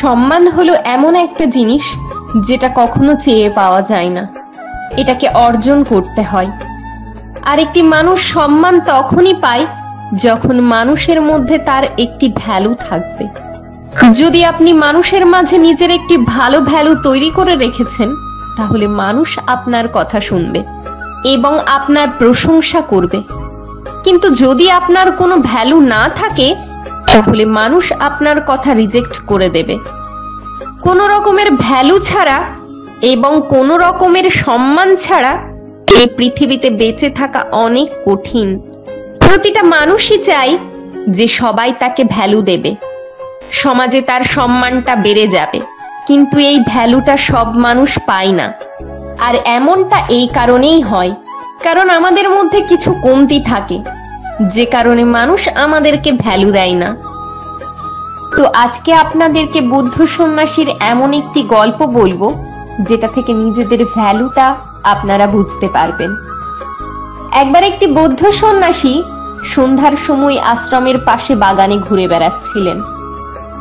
সম্মান হলো এমন একটা জিনিস যেটা কখনো চেয়ে পাওয়া যায় না, এটাকে অর্জন করতে হয়। আর একটি মানুষ সম্মান তখনই পায় যখন মানুষের মধ্যে তার একটি ভ্যালু থাকবে। যদি আপনি মানুষের মাঝে নিজের একটি ভালো ভ্যালু তৈরি করে রেখেছেন, তাহলে মানুষ আপনার কথা শুনবে এবং আপনার প্রশংসা করবে। কিন্তু যদি আপনার কোনো ভ্যালু না থাকে, তাহলে মানুষ আপনার কথা রিজেক্ট করে দেবে। কোনো রকমের ভ্যালু ছাড়া এবং কোনো রকমের সম্মান ছাড়া এই পৃথিবীতে বেঁচে থাকা অনেক কঠিন। প্রতিটা মানুষই চায় যে সবাই তাকে ভ্যালু দেবে, সমাজে তার সম্মানটা বেড়ে যাবে, কিন্তু এই ভ্যালুটা সব মানুষ পায় না। আর এমনটা এই কারণেই হয় কারণ আমাদের মধ্যে কিছু কমতি থাকে, যে কারণে মানুষ আমাদেরকে ভ্যালু দেয় না। তো আজকে আপনাদেরকে বুদ্ধ সন্ন্যাসীর এমন একটি গল্প বলবো যেটা থেকে নিজেদের ভ্যালুটা আপনারা বুঝতে পারবেন। একবার একটি বৌদ্ধ সন্ন্যাসী সন্ধ্যার সময় আশ্রমের পাশে বাগানে ঘুরে বেড়াচ্ছিলেন।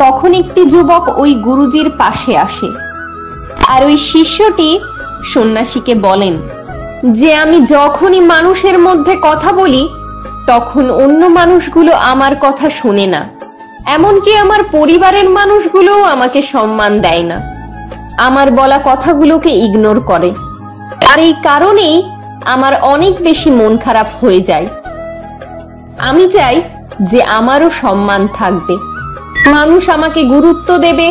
তখন একটি যুবক ওই গুরুজির পাশে আসে, আর ওই শিষ্যটি সন্ন্যাসীকে বলেন যে আমি যখনই মানুষের মধ্যে কথা বলি তখন অন্য মানুষগুলো আমার কথা শোনে না, এমনকি আমার পরিবারের মানুষগুলোও আমাকে সম্মান দেয় না, আমার বলা কথাগুলোকে ইগনোর করে। আর এই কারণেই আমার অনেক বেশি মন খারাপ হয়ে যায়। আমি চাই যে আমারও সম্মান থাকবে, মানুষ আমাকে গুরুত্ব দেবে,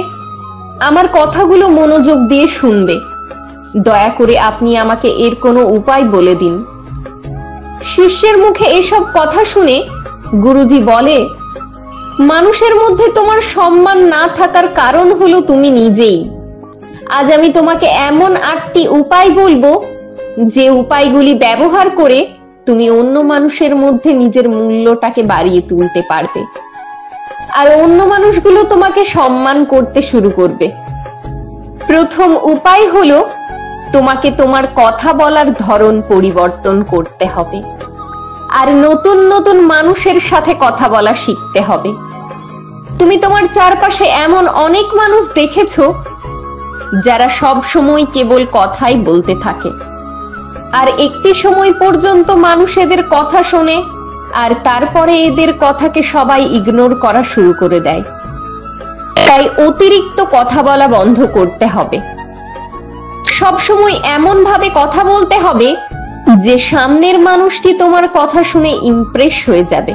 আমার কথাগুলো মনোযোগ দিয়ে শুনবে। দয়া করে আপনি আমাকে এর কোনো উপায় বলে দিন। শিষ্যের মুখে এসব কথা শুনে গুরুজি বলে, মানুষের মধ্যে তোমার সম্মান না থাকার কারণ হলো তুমি নিজেই। আজ আমি তোমাকে এমন 8টি উপায় বলবো যে উপায়গুলি ব্যবহার করে তুমি অন্য মানুষের মধ্যে নিজের মূল্যটাকে বাড়িয়ে তুলতে পারবে, আর অন্য মানুষগুলো তোমাকে সম্মান করতে শুরু করবে। প্রথম উপায় হলো তোমাকে তোমার কথা বলার ধরন পরিবর্তন করতে হবে, আর নতুন নতুন মানুষের সাথে কথা বলা শিখতে হবে। তুমি তোমার চারপাশে এমন অনেক মানুষ দেখেছো যারা সব সময় কেবল কথাই বলতে থাকে, আর একটি সময় পর্যন্ত মানুষ এদের কথা শোনে আর তারপরে এদের কথাকে সবাই ইগনোর করা শুরু করে দেয়। তাই অতিরিক্ত কথা বলা বন্ধ করতে হবে। সব সময় এমন ভাবে কথা বলতে হবে যে সামনের মানুষটি তোমার কথা শুনে ইমপ্রেস হয়ে যাবে।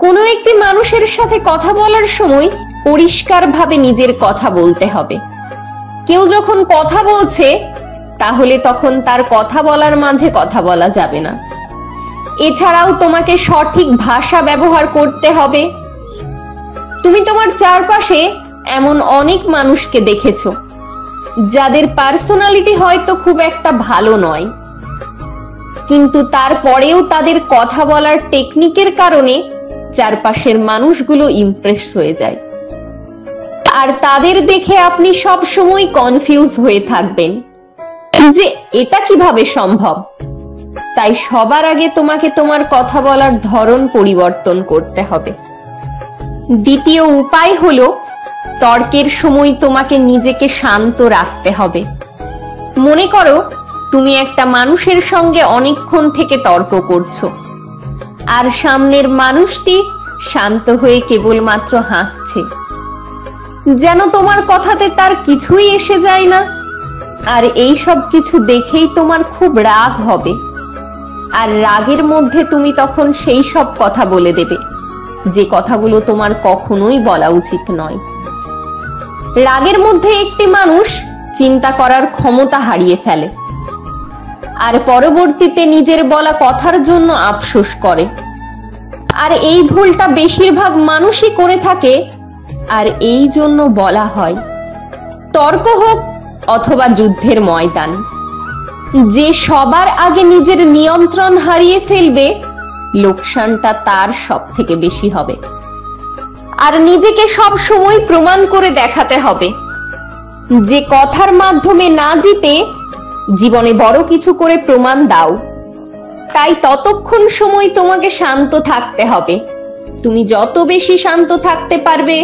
কোনো একটি মানুষের সাথে কথা বলার সময় পরিষ্কারভাবে নিজের কথা বলতে হবে। কেউ যখন কথা বলছে তাহলে তখন তার কথা বলার মাঝে কথা বলা যাবে না। এছাড়াও তোমাকে সঠিক ভাষা ব্যবহার করতে হবে। তুমি তোমার চারপাশে এমন অনেক মানুষকে দেখেছো যাদের পার্সোনালিটি হয়তো খুব একটা ভালো নয়, কিন্তু তারপরেও তাদের কথা বলার টেকনিকের কারণে চারপাশের মানুষগুলো ইমপ্রেস হয়ে যায়, আর তাদের দেখে আপনি সব সময় কনফিউজ হয়ে থাকবেন যে এটা কিভাবে সম্ভব। তাই সবার আগে তোমাকে তোমার কথা বলার ধরন পরিবর্তন করতে হবে। দ্বিতীয় উপায় হলো তর্কের সময় তোমাকে নিজেকে শান্ত রাখতে হবে। মনে করো তুমি একটা মানুষের সঙ্গে অনেকক্ষণ থেকে তর্ক করছো, আর সামনের মানুষটি শান্ত হয়ে কেবলমাত্র হাসছে, যেন তোমার কথাতে তার কিছুই এসে যায় না। আর এই সব কিছু দেখেই তোমার খুব রাগ হবে, আর রাগের মধ্যে তুমি তখন সেই সব কথা বলে দেবে যে কথাগুলো তোমার কখনোই বলা উচিত নয়। রাগের মধ্যে একটি মানুষ চিন্তা করার ক্ষমতা হারিয়ে ফেলে, আর পরবর্তীতে নিজের বলা কথার জন্য আফসোস করে। আর এই ভুলটা বেশিরভাগ মানুষই করে থাকে, আর এই জন্য বলা হয় তর্ক হোক অথবা যুদ্ধের ময়দান, যে সবার আগে নিজের নিয়ন্ত্রণ হারিয়ে ফেলবে লোকসানটা তার সব থেকে বেশি হবে। আর নিজেকে সব সময় প্রমাণ করে দেখাতে হবে যে কথার মাধ্যমে না জিতে জীবনে বড় কিছু করে প্রমাণ দাও। তাই ততক্ষণ সময় তোমাকে শান্ত থাকতে হবে। তুমি যত বেশি শান্ত থাকতে পারবে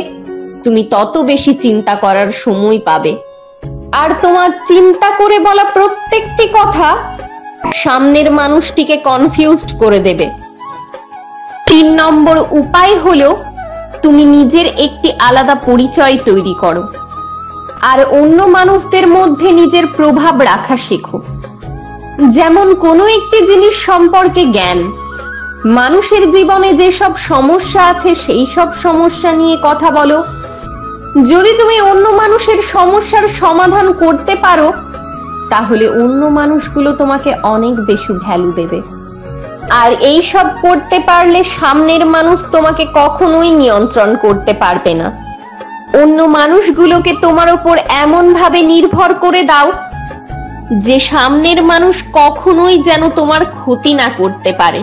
তুমি তত বেশি চিন্তা করার সময় পাবে। আর তোমার চিন্তা করে বলা প্রত্যেকটি কথা সামনের মানুষটিকে কনফিউজড করে দেবে। 3 নম্বর উপায় হলো তুমি নিজের একটি আলাদা পরিচয় তৈরি করো আর অন্য মানুষদের মধ্যে নিজের প্রভাব রাখা শেখো। যেমন কোনো একটি জিনিস সম্পর্কে জ্ঞান, মানুষের জীবনে যেসব সমস্যা আছে সেই সব সমস্যা নিয়ে কথা বলো। যদি তুমি অন্য মানুষের সমস্যার সমাধান করতে পারো তাহলে অন্য মানুষগুলো তোমাকে অনেক বেশি ভ্যালু দেবে। আর এই সব করতে পারলে সামনের মানুষ তোমাকে কখনোই নিয়ন্ত্রণ করতে পারবে না। অন্য মানুষগুলোকে তোমার উপর এমন ভাবে নির্ভর করে দাও যে সামনের মানুষ কখনোই যেন তোমার ক্ষতি না করতে পারে।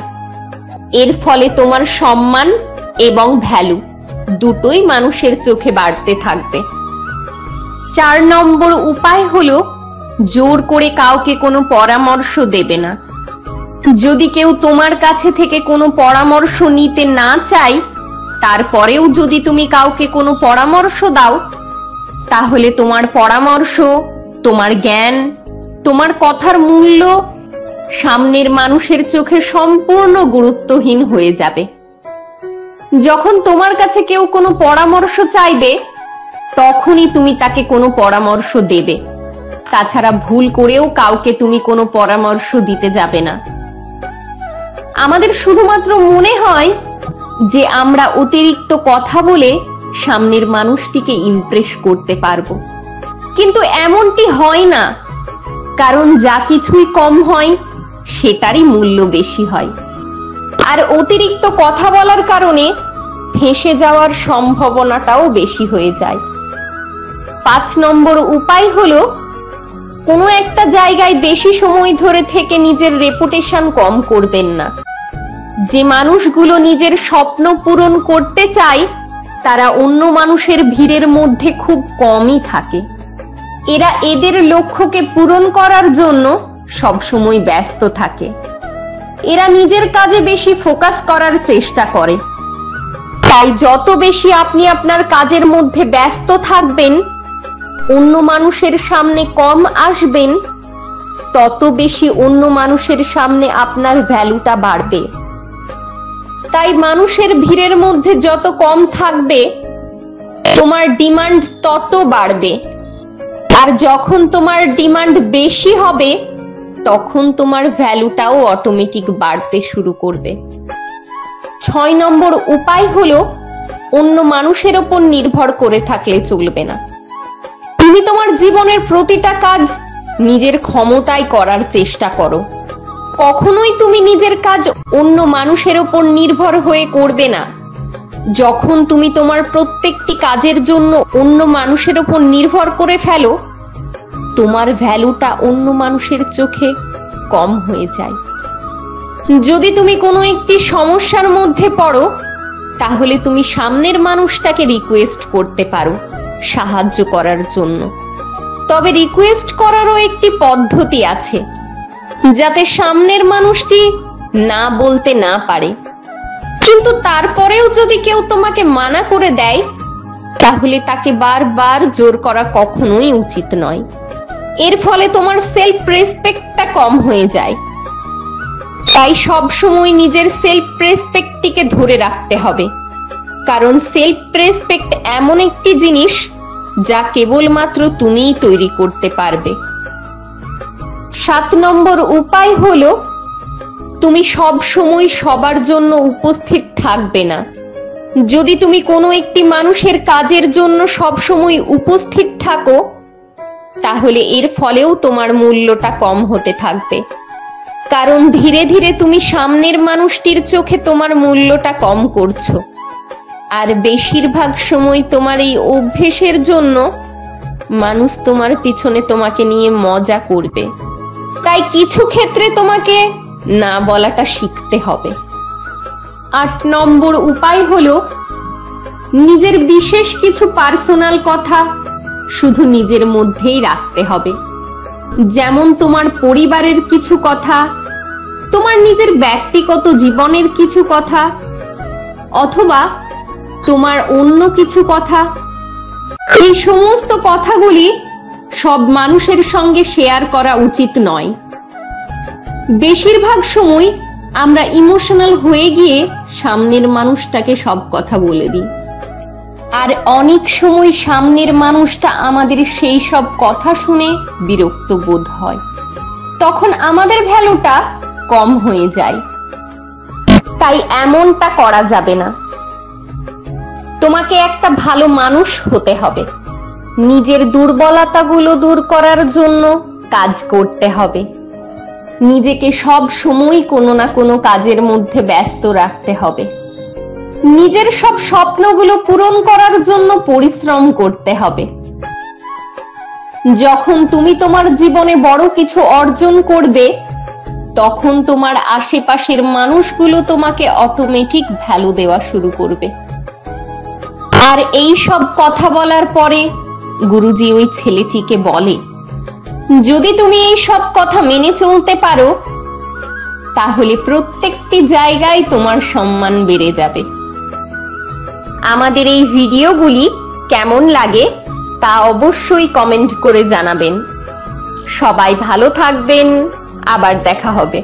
এর ফলে তোমার সম্মান এবং ভ্যালু দুটোই মানুষের চোখে বাড়তে থাকবে। 4 নম্বর উপায় হলো জোর করে কাউকে কোনো পরামর্শ দেবে না। যদি কেউ তোমার কাছে থেকে কোনো পরামর্শ নিতে না চায়, তারপরেও যদি তুমি কাউকে কোনো পরামর্শ দাও, তাহলে তোমার পরামর্শ, তোমার জ্ঞান, তোমার কথার মূল্য সামনের মানুষের চোখে সম্পূর্ণ গুরুত্বহীন হয়ে যাবে। যখন তোমার কাছে কেউ কোনো পরামর্শ চাইবে তখনই তুমি তাকে কোনো পরামর্শ দেবে। তাছাড়া ভুল করেও কাউকে তুমি কোনো পরামর্শ দিতে যাবে না। আমাদের শুধুমাত্র মনে হয় যে আমরা অতিরিক্ত কথা বলে সামনের মানুষটিকে ইমপ্রেস করতে পারবো, কিন্তু এমনটি হয় না। কারণ যা কিছুই কম হয় সেটারই মূল্য বেশি হয়। আর অতিরিক্ত কথা বলার কারণে ফেঁসে যাওয়ার সম্ভাবনাটাও বেশি হয়ে যায়। 5 নম্বর উপায় হলো কোনো একটা জায়গায় বেশি সময় ধরে থেকে নিজের রেপুটেশন কম করবেন না। যে মানুষগুলো নিজের স্বপ্ন পূরণ করতে চায় তারা অন্য মানুষের ভিড়ের মধ্যে খুব কমই থাকে। এরা এদের লক্ষ্যকে পূরণ করার জন্য সবসময় ব্যস্ত থাকে। এরা নিজের কাজে বেশি ফোকাস করার চেষ্টা করে। তাই যত বেশি আপনি আপনার কাজের মধ্যে ব্যস্ত থাকবেন, অন্য মানুষের সামনে কম আসবেন, তত বেশি অন্য মানুষের সামনে আপনার ভ্যালুটা বাড়বে। তাই মানুষের ভিড়ের মধ্যে যত কম থাকবে তোমার ডিমান্ড তত বাড়বে। আর যখন তোমার ডিমান্ড বেশি হবে তখন তোমার ভ্যালুটাও অটোমেটিক বাড়তে শুরু করবে। 6 নম্বর উপায় হলো অন্য মানুষের উপর নির্ভর করে থাকলে চলবে না। তুমি তোমার জীবনের প্রতিটা কাজ নিজের ক্ষমতায় করার চেষ্টা করো। কখনোই তুমি নিজের কাজ অন্য মানুষের উপর নির্ভর হয়ে করবে না। যখন তুমি তোমার প্রত্যেকটি কাজের জন্য অন্য মানুষের উপর নির্ভর করে ফেলো, তোমার ভ্যালুটা অন্য মানুষের চোখে কম হয়ে যায়। যদি তুমি কোনো একটি সমস্যার মধ্যে পড়ো, তাহলে তুমি সামনের মানুষটাকে রিকোয়েস্ট করতে পারো সাহায্য করার জন্য। তবে রিকোয়েস্ট করারও একটি পদ্ধতি আছে, যাতে সামনের মানুষটি না বলতে না পারে। কিন্তু তারপরেও যদি কেউ তোমাকে মানা করে দেয়, তাহলে তাকে বারবার জোর করা কখনোই উচিত নয়। এর ফলে তোমার সেলফ রেসপেক্টটা কম হয়ে যায়। তাই সব সময় নিজের সেলফ রেসপেক্টটিকে ধরে রাখতে হবে, কারণ সেলফ রেসপেক্ট এমন একটি জিনিস যা কেবলমাত্র তুমিই তৈরি করতে পারবে। 7 নম্বর উপায় হলো তুমি সব সময় সবার জন্য উপস্থিত থাকবে না। যদি তুমি কোনো একটি মানুষের কাজের জন্য সব সময় উপস্থিত থাকো, তাহলে এর ফলেও তোমার মূল্যটা কম হতে থাকবে। কারণ ধীরে ধীরে তুমি সামনের মানুষটির চোখে তোমার মূল্যটা কম করছো। আর বেশিরভাগ সময় তোমার এই অভ্যেসের জন্য মানুষ তোমার পিছনে তোমাকে নিয়ে মজা করবে। তাই কিছু ক্ষেত্রে তোমাকে না বলাটা শিখতে হবে। 8 নম্বর উপায় হলো নিজের বিশেষ কিছু পার্সোনাল কথা শুধু নিজের মধ্যেই রাখতে হবে। যেমন তোমার পরিবারের কিছু কথা, তোমার নিজের ব্যক্তিগত জীবনের কিছু কথা, অথবা তোমার অন্য কিছু কথা এই সমস্ত কথাগুলি সব মানুষের সঙ্গে শেয়ার করা উচিত নয়। বেশিরভাগ সময় আমরা ইমোশনাল হয়ে গিয়ে সামনের মানুষটাকে সব কথা বলে দিই, আর অনেক সময় সামনের মানুষটা আমাদের সেই সব কথা শুনে বিরক্ত বোধ হয়, তখন আমাদের ভ্যালুটা কম হয়ে যায়। তাই এমনটা করা যাবে না। তোমাকে একটা ভালো মানুষ হতে হবে, নিজের দুর্বলতাগুলো দূর করার জন্য কাজ করতে হবে, নিজেকে সব সময় কোনো না কোনো কাজের মধ্যে ব্যস্ত রাখতে হবে, নিজের সব স্বপ্নগুলো পূরণ করার জন্য পরিশ্রম করতে হবে। যখন তুমি তোমার জীবনে বড় কিছু অর্জন করবে, তখন তোমার আশেপাশের মানুষগুলো তোমাকে অটোমেটিক ভ্যালু দেওয়া শুরু করবে। আর এই সব কথা বলার পরে গুরুজি ওই ছেলেটিকে বলে, যদি তুমি এই সব কথা মেনে চলতে পারো, তাহলে প্রত্যেকটি জায়গায় তোমার সম্মান বেড়ে যাবে। আমাদের এই ভিডিওগুলি কেমন লাগে তা অবশ্যই কমেন্ট করে জানাবেন। সবাই ভালো থাকবেন, আবার দেখা হবে।